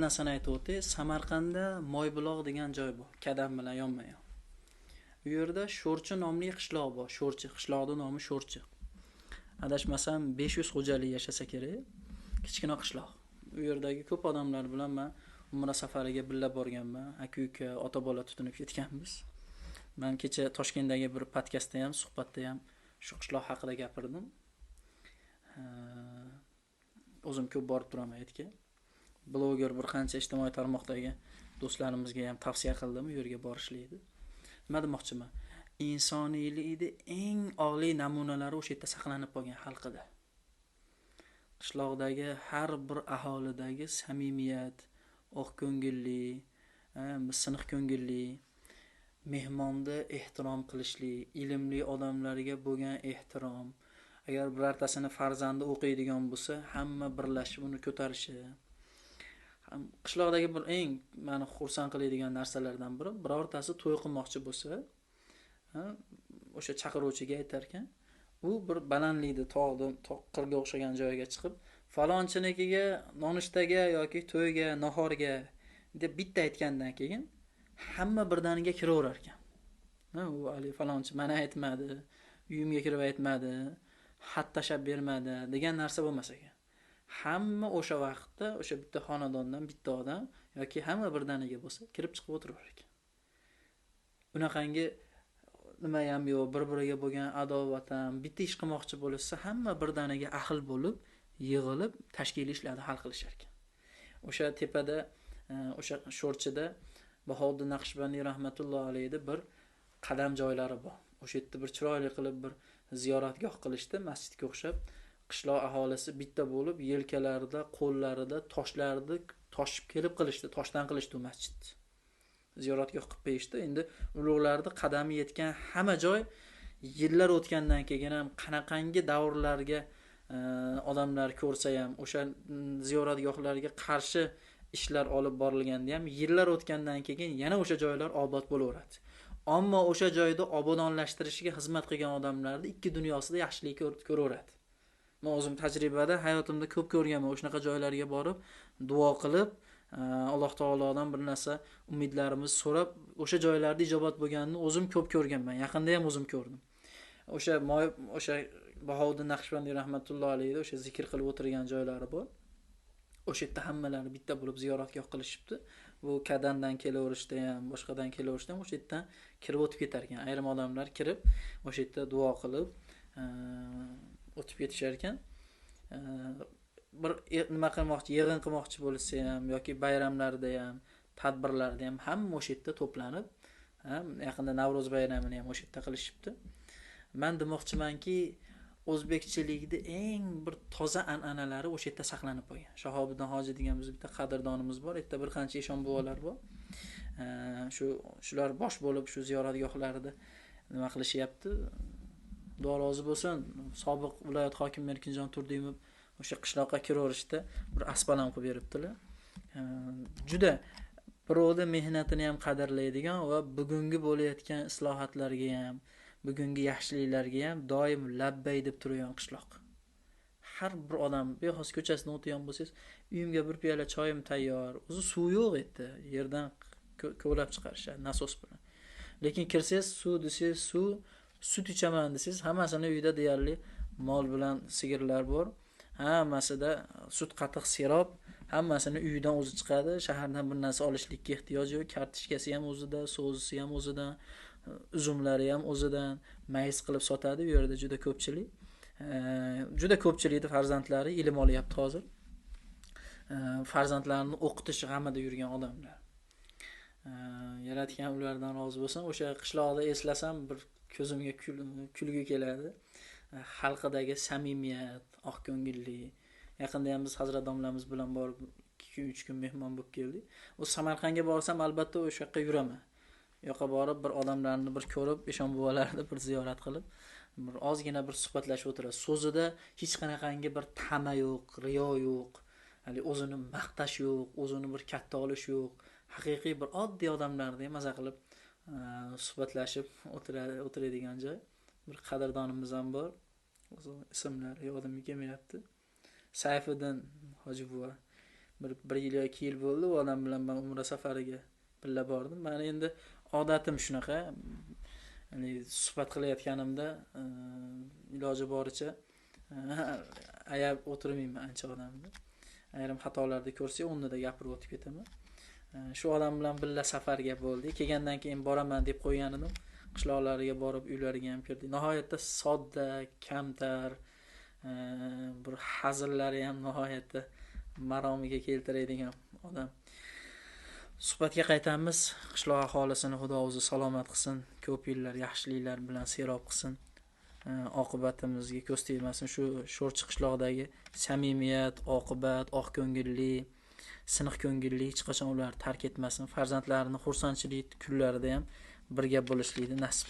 narsani aytib o'tay. Samarqandda Moybuloq degan joy bor, Kadam bilan yonma-yon. U yerda Sho'rchi nomli qishloq bor. Sho'rchi qishloqning nomi Sho'rchi. Adashmasam 500 xo'jalik yashasa kerak. Kichkina qishloq. U yerdagi ko'p odamlar bilan men umra safariga birga borganman. Aka-uka, ota-bola tutunib ketganmiz. Men kecha Toshkentdagi bir podkastda ham, suhbatda ham shu qishloq haqida gapirdim. O'zim ko'p borib turaman aytga. Bloger bir qancha ijtimoiy tarmoqdagi do'stlarimizga ham tavsiya qildim u yerga borishlikni. Nima demoqchiman? Insoniylikning eng oliy namunalari o'sha yerda saqlanib qolgan xalqida. Qishloqdagi har bir aholidagi samimiyat, oqko'ngillik, siniq ko'ngillik, mehmonni ehtirom qilishlik, ilmli odamlarga bo'lgan ehtirom. Agar birortasini farzandi o'qiydigan bo'lsa, hamma birlashib uni ko'tarishi. Qishloqdagi bir eng meni xursand qiladigan narsalardan biri, birortasi to'y qilmoqchi bo'lsa, o'sha chaqiruvchiga aytar ekan, u bir balandlikda qirga o'xshagan joyga chiqib, falonchinikiga nonushtaga yoki to'yga, nahorga deb bitta aytgandan keyin hamma birdaniga kiraverar ekan. U ali falonchi mana aytmadi, uyimga kirib aytmadi, xat tashab bermadi degan narsa bo'lmas ekan. Hamma o'sha vaqtda o'sha bitta xonadondan bitta odam yoki hamma birdaniga bo'lsa, kirib chiqib o'tirar ekan. Unaqangi nima ham yo'q, bir-biriga bo'lgan adovat ham, bitta ish qilmoqchi bo'lsa, hamma birdaniga ahil bo'lib, yig'ilib, tashkil ishlarni hal qilishar ekan. O'sha tepada, o'sha Sho'rchida Bahodir Naqshbandiy rahmatullohi alayhi bir qadam joylari bor. O'sha yerda bir chiroyli qilib bir ziyoratgoh qilishdi, masjidga o'xshab. Qishloq aholisi bitta bo'lib, yelkalarida, qo'llarida toshlarni toshib kelib qilishdi, toshdan qilishdi u masjidni. Ziyoratgoh qilib qo'yishdi. Endi ulug'larning qadami yetgan hamma joy yillar o'tgandan keyin ham qanaqangi davrlarga odamlar ko'rsa ham o'sha ziyoratgohlarga qarshi ishlar olib borilganda ham yillar o'tgandan keyin yana o'sha joylar obod bo'laveradi. Ammo o'sha joyda obodonlashtirishga xizmat qilgan odamlarni ikki dunyosida yaxshilik ko'raveradi. Men o'zim tajribada hayotimda ko'p ko'rganman. O'shanaqa joylarga borib, duo qilib, Alloh taolodan bir narsa umidlarimiz so'rab, o'sha joylarda ijobat bo'lganini o'zim ko'p ko'rganman. Yaqinda ham o'zim ko'rdim. O'sha Bahodir Naqshbandiy rahmatullohi alayhi o'sha zikr qilib o'tirgan joylari bor. O'sha yerda hammalari bitta bo'lib ziyoratgoh qilishibdi. Bu Kadandan kelaverishda ham, boshqadan kelaverishda ham o'sha yerdan kirib o'tib ketar ekan. Ayrim odamlar kirib, o'sha yerda duo qilib, o'tib ketishar ekan. Bir nima qilmoqchi, yig'in qilmoqchi bo'lsa ham yoki bayramlarda ham, tadbirlarda ham hamma o'sha yerda to'planib, yaqinda Navro'z bayramini ham o'sha yerda qilishibdi. Men demoqchimanki, o'zbekchilikning eng bir toza an'analari o'sha yerda saqlanib qolgan. Shahobiddin hoji degan biz bitta qadrdonimiz bor, yerda bir qancha eshon buvalar bor. Shular bosh bo'lib shu ziyoratgohlarida nima qilishyapti? Xudo rozi bo'lsin, sobiq viloyat hokimi Erkinjon Turdimov o'sha qishloqqa kiraverishda bir aspalam qilib beribdilar. Juda birovning mehnatini ham qadrlaydigan va bugungi bo'layotgan islohotlarga ham, bugungi yaxshiliklarga ham doim labbay deb turgan qishloq. Har bir odam bexos ko'chasidan o'tgan bo'lsangiz, uyimga bir piyola choyim tayyor. O'zi suv yo'q edi, yerdan ko'lab chiqarishadi nasos bilan. Lekin kirsangiz suv desangiz suv, sut ichaman desangiz, hammasini uyda deyarli mol bilan sigirlar bor. Hammasida sut qatiq sirob, hammasini uydan o'zi chiqadi. Shahardan bir narsa olishlikka ehtiyoj yo'q. Kartishkasi ham o'zida, so'zisi ham o'zidan, uzumlari ham o'zidan mayiz qilib sotadi. U yerda juda ko'pchilik. Juda ko'pchilikning farzandlari ilm olyapti hozir. Farzandlarini o'qitish g'amida yurgan odamlar. Yaratgan ulardan rozi bo'lsin. O'sha qishloqda eslasam bir ko'zimga kulgi keladi. Xalqidagi samimiyat, oqko'ngillik. Yaqinda ham biz Hazrat domlamiz bilan borib 2-3 kun mehmon bo'lib keldik. O Samarqandga borsam albatta o'sha yoqqa yuraman. Yo'qa borib bir odamlarni bir ko'rib, eshon buvalarni bir ziyorat qilib, bir ozgina bir suhbatlashib o'tiramiz. So'zida hech qanaqangi bir tama yo'q, riyo yo'q, hali o'zini maqtash yo'q, o'zini bir katta olish yo'q. Haqiqiy bir oddiy odamlarni maza qilib suhbatlashib o'tiradigan joy. Bir qadrdonimiz ham bor. O'zi ismlari yodimga kelmayapti. Sayfiddin hoji buva. bir yil yoki 2 yil bo'ldi u odam bilan men umra safariga birga bordim. Meni endi odatim shunaqa. Ya'ni suhbat qilayotganimda iloji boricha ayab o'tirmayman ancha odamni. Ayrim xatolarni ko'rsak, o'rnida gapirib o'tib ketaman. Shu odam bilan birga safarga bo'ldik. Kelgandan keyin boraman deb qo'ygan edim. Qishloqlariga borib, uylariga ham kirdik. Nihoyatda sodda, kamtar, bir hazillari ham nihoyatda maromiga keltiradigan odam. Suhbatga qaytamiz. Qishloq aholisini Xudo o'zi salomat qilsin, ko'p yillar yaxshiliklar bilan serob qilsin. Oqibatimizga ko'z tegmasin. Shu Sho'rchi qishloqdagi samimiyat, oqibat, oq ko'ngilli, siniq ko'ngilli hech qachon ular tark etmasin. Farzandlarini xursandchilik kunlarida ham birga bo'lishlikni nasib